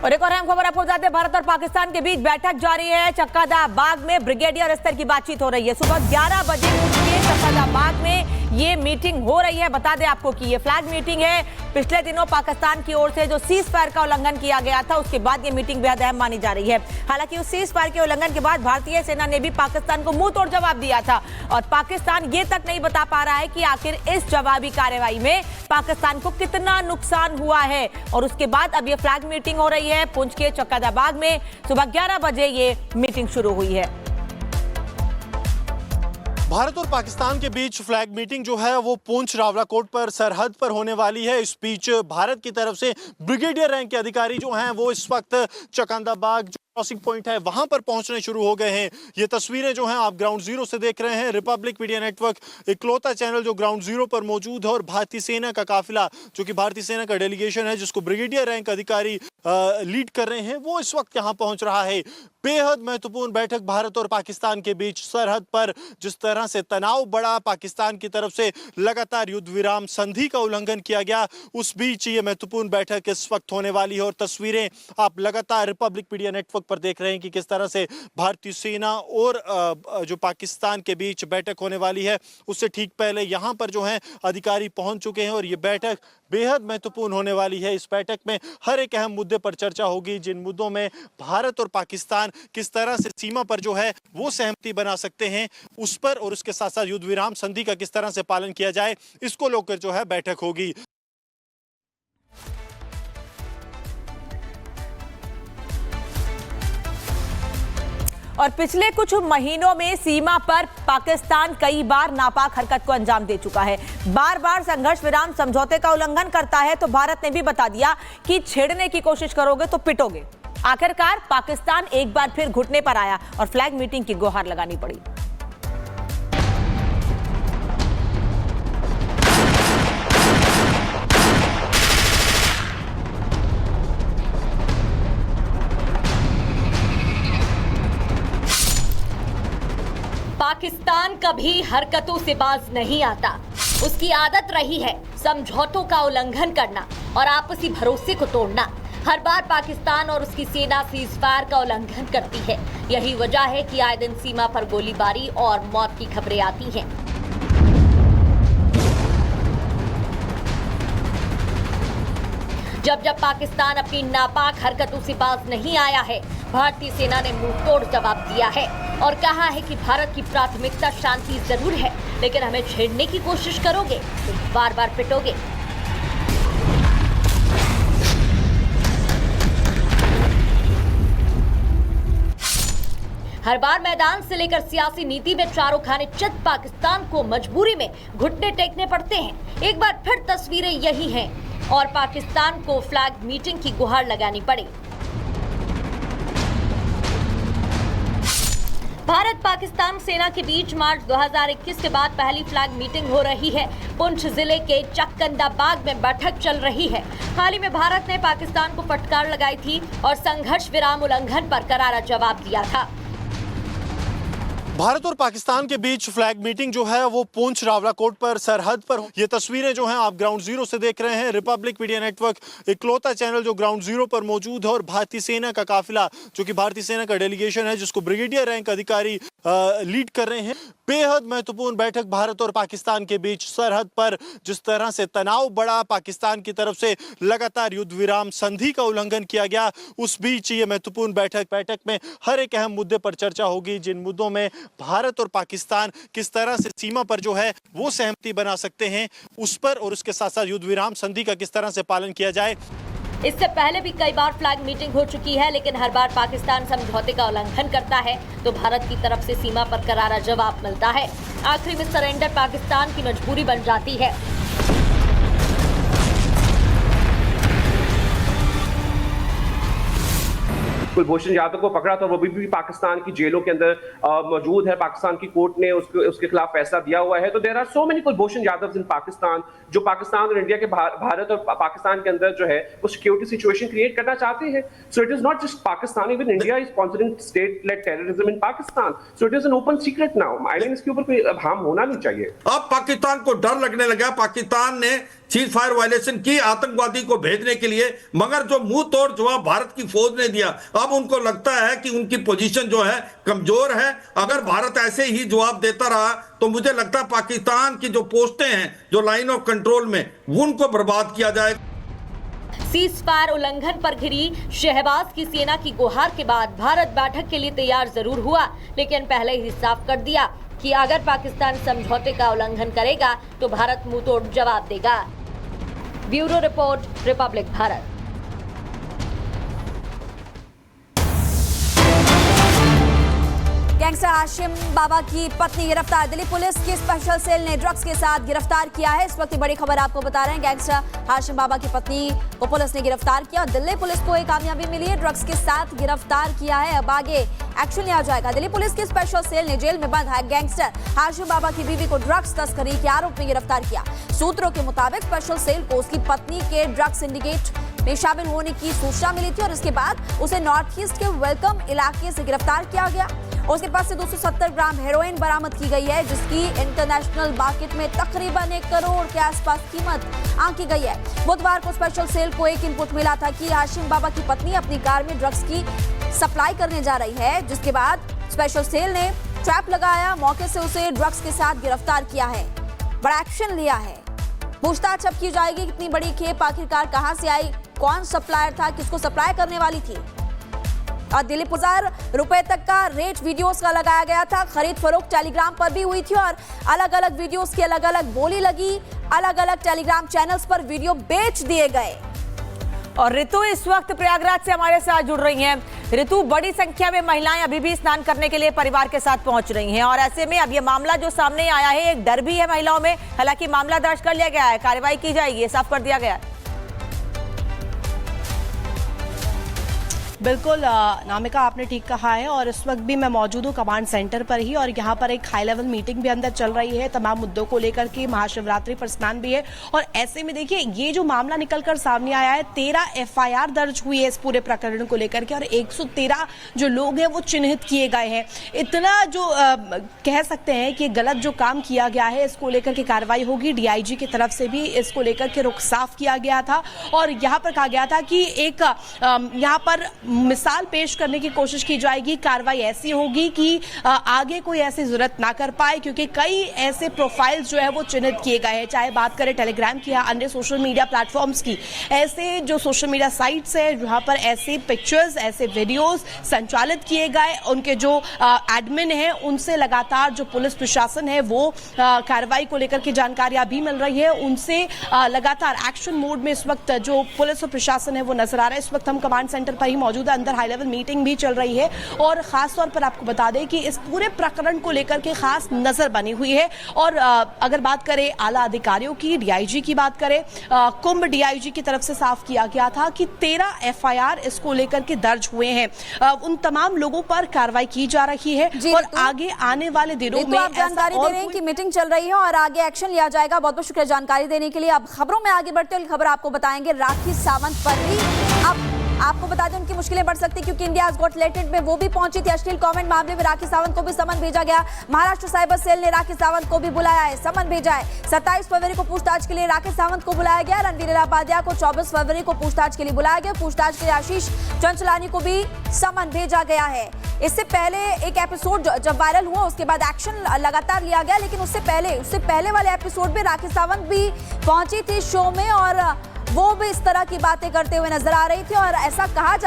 और एक और अहम खबर आपको बता दें, भारत और पाकिस्तान के बीच बैठक जारी है। चक्कादा बाग में ब्रिगेडियर स्तर की बातचीत हो रही है। सुबह 11 बजे चक्कादा बाग में ये मीटिंग हो रही है। बता दें आपको कि ये फ्लैग मीटिंग है। पिछले दिनों पाकिस्तान की ओर से जो सीज फायर का उल्लंघन किया गया था, उसके बाद ये मीटिंग बेहद अहम मानी जा रही है। हालांकि उस सीज फायर के उल्लंघन के बाद भारतीय सेना ने भी पाकिस्तान को मुंह तोड़ जवाब दिया था और पाकिस्तान ये तक नहीं बता पा रहा है कि आखिर इस जवाबी कार्रवाई में पाकिस्तान को कितना नुकसान हुआ है। और उसके बाद अब ये फ्लैग मीटिंग हो रही है पुंछ के चक्कादा बाग में। सुबह 11 बजे ये मीटिंग शुरू हुई है। भारत और पाकिस्तान के बीच फ्लैग मीटिंग जो है वो पुंछ रावलाकोट पर सरहद पर होने वाली है। इस बीच भारत की तरफ से ब्रिगेडियर रैंक के अधिकारी जो हैं वो इस वक्त चक्कादा बाग क्रॉसिंग पॉइंट है वहां पर पहुंचने शुरू हो गए हैं। ये तस्वीरें जो हैं आप ग्राउंड जीरो से देख रहे हैं। रिपब्लिक मीडिया नेटवर्क इकलौता चैनल जो ग्राउंड जीरो पर मौजूद है और भारतीय सेना का काफिला जो कि भारतीय सेना का डेलीगेशन है जिसको ब्रिगेडियर रैंक अधिकारी लीड कर रहे हैं वो इस वक्त यहाँ पहुंच रहा है। बेहद महत्वपूर्ण बैठक भारत और पाकिस्तान के बीच सरहद पर जिस तरह से तनाव बढ़ा, पाकिस्तान की तरफ से लगातार युद्ध विराम संधि का उल्लंघन किया गया, उस बीच ये महत्वपूर्ण बैठक इस वक्त होने वाली है। और तस्वीरें आप लगातार रिपब्लिक मीडिया नेटवर्क पर देख रहे हैं कि किस तरह से भारतीय सेना और जो पाकिस्तान के बीच बैठक होने वाली है उससे ठीक पहले यहाँ पर जो है अधिकारी पहुंच चुके हैं और ये बैठक बेहद महत्वपूर्ण होने वाली है। इस बैठक में हर एक अहम मुद्दे पर चर्चा होगी, जिन मुद्दों में भारत और पाकिस्तान किस तरह से सीमा पर जो है वो सहमति बना सकते हैं उस पर, और उसके साथ साथ युद्ध विराम संधि का किस तरह से पालन किया जाए इसको लेकर जो है बैठक होगी। और पिछले कुछ महीनों में सीमा पर पाकिस्तान कई बार नापाक हरकत को अंजाम दे चुका है। बार बार संघर्ष विराम समझौते का उल्लंघन करता है। तो भारत ने भी बता दिया कि छेड़ने की कोशिश करोगे तो पिटोगे। आखिरकार पाकिस्तान एक बार फिर घुटने पर आया और फ्लैग मीटिंग की गुहार लगानी पड़ी। पाकिस्तान कभी हरकतों से बाज नहीं आता। उसकी आदत रही है समझौतों का उल्लंघन करना और आपसी भरोसे को तोड़ना। हर बार पाकिस्तान और उसकी सेना सीज फायर का उल्लंघन करती है। यही वजह है कि आए दिन सीमा पर गोलीबारी और मौत की खबरें आती हैं। जब जब पाकिस्तान अपनी नापाक हरकतों से बाज नहीं आया है, भारतीय सेना ने मुंह तोड़ जवाब दिया है और कहा है कि भारत की प्राथमिकता शांति जरूर है, लेकिन हमें छेड़ने की कोशिश करोगे तो बार बार पिटोगे। हर बार मैदान से लेकर सियासी नीति में चारों खाने चित पाकिस्तान को मजबूरी में घुटने टेकने पड़ते हैं। एक बार फिर तस्वीरें यही हैं और पाकिस्तान को फ्लैग मीटिंग की गुहार लगानी पड़ी। भारत पाकिस्तान सेना के बीच मार्च 2021 के बाद पहली फ्लैग मीटिंग हो रही है। पुंछ जिले के चक्कादा बाग में बैठक चल रही है। हाल ही में भारत ने पाकिस्तान को फटकार लगाई थी और संघर्ष विराम उल्लंघन पर करारा जवाब दिया था। भारत और पाकिस्तान के बीच फ्लैग मीटिंग जो है वो पुंछ रावलाकोट पर सरहद पर, ये तस्वीरें जो हैं आप ग्राउंड जीरो से देख रहे हैं। रिपब्लिक मीडिया नेटवर्क इकलौता चैनल जो ग्राउंड जीरो पर मौजूद है और भारतीय सेना का काफिला जो कि भारतीय सेना का डेलीगेशन है जिसको ब्रिगेडियर रैंक अधिकारी लीड कर रहे हैं। बेहद महत्वपूर्ण बैठक भारत और पाकिस्तान के बीच सरहद पर जिस तरह से तनाव बढ़ा, पाकिस्तान की तरफ से लगातार युद्ध विराम संधि का उल्लंघन किया गया, उस बीच ये महत्वपूर्ण बैठक में हर एक अहम मुद्दे पर चर्चा होगी, जिन मुद्दों में भारत और पाकिस्तान किस तरह से सीमा पर जो है वो सहमति बना सकते हैं उस पर, और उसके साथ साथ युद्ध विराम संधि का किस तरह से पालन किया जाए। इससे पहले भी कई बार फ्लैग मीटिंग हो चुकी है, लेकिन हर बार पाकिस्तान समझौते का उल्लंघन करता है तो भारत की तरफ से सीमा पर करारा जवाब मिलता है। आखिरी में सरेंडर पाकिस्तान की मजबूरी बन जाती है। कुलभूषण जाधव को पकड़ा तो वो भी पाकिस्तान की जेलों के अंदर मौजूद है। पाकिस्तान की कोर्ट ने उसके खिलाफ फैसला दिया हुआ है। तो there are so many Kulbhushan Jadhav in Pakistan जो पाकिस्तान और इंडिया के भारत और पाकिस्तान के अंदर जो है वो सिक्योरिटी सिचुएशन क्रिएट करना चाहते हैं। So it is not just Pakistan, even India is sponsoring state lead terrorism in Pakistan. So it is an open secret now. Island इसके ऊपर कोई हार्म होना नहीं चाहिए। अब पाकिस्तान को डर लगने लगा। पाकिस्तान ने सीज फायर वायलेशन की आतंकवादी को भेजने के लिए, मगर जो मुंह तोड़ जवाब भारत की फौज ने दिया, अब उनको लगता है कि उनकी पोजीशन जो है कमजोर है। अगर भारत ऐसे ही जवाब देता रहा तो मुझे लगता है पाकिस्तान की जो पोस्टें हैं जो लाइन ऑफ कंट्रोल में, उनको बर्बाद किया जाएगा। सीज फायर उल्लंघन पर घिरी शहबाज की सेना की गुहार के बाद भारत बैठक के लिए तैयार जरूर हुआ, लेकिन पहले ही साफ कर दिया कि अगर पाकिस्तान समझौते का उल्लंघन करेगा तो भारत मुंहतोड़ जवाब देगा। Bureau report, Republic Bharat. Gangster Hashim Baba की पत्नी गिरफ्तार। दिल्ली पुलिस की स्पेशल सेल ने ड्रग्स के साथ गिरफ्तार किया है। इस वक्त की बड़ी खबर आपको बता रहे हैं, गैंगस्टर हाशिम बाबा की पत्नी को पुलिस ने गिरफ्तार किया और दिल्ली पुलिस को एक कामयाबी मिली है, ड्रग्स के साथ गिरफ्तार किया है। अब आगे एक्शन लिया जाएगा। दिल्ली पुलिस की स्पेशल सेल ने जेल में बंद है गैंगस्टर हाशिम बाबा की बीवी को ड्रग्स तस्करी के आरोप में गिरफ्तार किया। सूत्रों के मुताबिक स्पेशल सेल को उसकी पत्नी के ड्रग्स सिंडिकेट में शामिल होने की सूचना मिली थी और इसके बाद उसे नॉर्थ ईस्ट के वेलकम इलाके से गिरफ्तार किया गया। उसके पास से 270 ग्राम हेरोइन बरामद की गई है, जिसकी इंटरनेशनल मार्केट में तकरीबन 1 करोड़ के आसपास कीमत आंकी गई है। बुधवार को स्पेशल सेल को एक इनपुट मिला था कि हाशिम बाबा की पत्नी अपनी कार में ड्रग्स की सप्लाई करने जा रही है, जिसके बाद स्पेशल सेल ने ट्रैप लगाया, मौके से उसे ड्रग्स के साथ गिरफ्तार किया है, बड़ा एक्शन लिया है। पूछताछ अब की जाएगी, कितनी बड़ी खेप आखिरकार कहां से आई, कौन सप्लायर था, किसको सप्लाई करने वाली थी। और दिल्ली ₹1000 तक का रेट वीडियोस का लगाया गया था। खरीद फरोख्त टेलीग्राम पर भी हुई थी और अलग अलग वीडियोस की अलग अलग बोली लगी, अलग अलग टेलीग्राम चैनल्स पर वीडियो बेच दिए गए। और ऋतु इस वक्त प्रयागराज से हमारे साथ जुड़ रही हैं। ऋतु, बड़ी संख्या में महिलाएं अभी भी स्नान करने के लिए परिवार के साथ पहुंच रही हैं और ऐसे में अब ये मामला जो सामने आया है, एक डर भी है महिलाओं में। हालांकि मामला दर्ज कर लिया गया है, कार्रवाई की जाएगी, ये साफ कर दिया गया है। बिल्कुल नामिका, आपने ठीक कहा है और इस वक्त भी मैं मौजूद हूँ कमांड सेंटर पर ही और यहाँ पर एक हाई लेवल मीटिंग भी अंदर चल रही है तमाम मुद्दों को लेकर के। महाशिवरात्रि पर स्नान भी है और ऐसे में देखिए ये जो मामला निकलकर सामने आया है, 13 FIR दर्ज हुई है इस पूरे प्रकरण को लेकर के और 113 जो लोग हैं वो चिन्हित किए गए हैं। इतना जो कह सकते हैं कि गलत जो काम किया गया है इसको लेकर के कार्रवाई होगी। DIG की तरफ से भी इसको लेकर के रुख साफ किया गया था और यहाँ पर कहा गया था कि एक यहाँ पर मिसाल पेश करने की कोशिश की जाएगी, कार्रवाई ऐसी होगी कि आगे कोई ऐसी जरूरत ना कर पाए, क्योंकि कई ऐसे प्रोफाइल्स जो है वो चिन्हित किए गए हैं। चाहे बात करें टेलीग्राम की या अन्य सोशल मीडिया प्लेटफॉर्म्स की, ऐसे जो सोशल मीडिया साइट्स है जहां पर ऐसे पिक्चर्स, ऐसे वीडियोस संचालित किए गए, उनके जो एडमिन है उनसे लगातार जो पुलिस प्रशासन है वो कार्रवाई को लेकर के जानकारियां भी मिल रही है, उनसे लगातार एक्शन मोड में इस वक्त जो पुलिस और प्रशासन है वो नजर आ रहा है। इस वक्त हम कमांड सेंटर पर ही मौजूद, अंदर हाई लेवल मीटिंग भी चल रही है और खास तौर पर आपको बता दें कि इस पूरे प्रकरण को लेकर के खास नजर बनी हुई है। और अगर बात करें आला अधिकारियों की, DIG की बात करें, कुंभ DIG की तरफ से साफ किया गया था कि 13 FIR इसको लेकर के दर्ज हुए हैं। उन तमाम लोगों पर कार्रवाई की जा रही है और आगे आने वाले दिनों में आप जानकारी दे रहे हैं कि मीटिंग चल रही है और आगे एक्शन लिया जाएगा। बहुत बहुत शुक्रिया जानकारी देने के लिए। अब खबरों में आगे बढ़ते हुए खबर आपको बताएंगे राखी सावंत पर भी। अब आपको बता दें उनकी मुश्किलें बढ़ सकती क्योंकि इंडिया गॉट टैलेंट में वो भी पहुंची थी। अश्लील कमेंट मामले में राखी सावंत को भी समन भेजा गया। महाराष्ट्र साइबर सेल ने राखी सावंत को भी बुलाया है, समन भेजा है। 27 फरवरी को पूछताछ के लिए राखी सावंत को बुलाया गया। रणवीर इलाहाबादिया को 24 फरवरी को पूछताछ के लिए बुलाया गया। पूछताछ के लिए आशीष चंचलानी को भी समन भेजा गया है। इससे पहले एक एपिसोड जब वायरल हुआ उसके बाद एक्शन लगातार लिया गया, लेकिन उससे पहले वाले एपिसोड में राखी सावंत भी पहुंची थी शो में और वो भी इस तरह की बातें करते हुए नजर आ रही थी और ऐसा कहा जा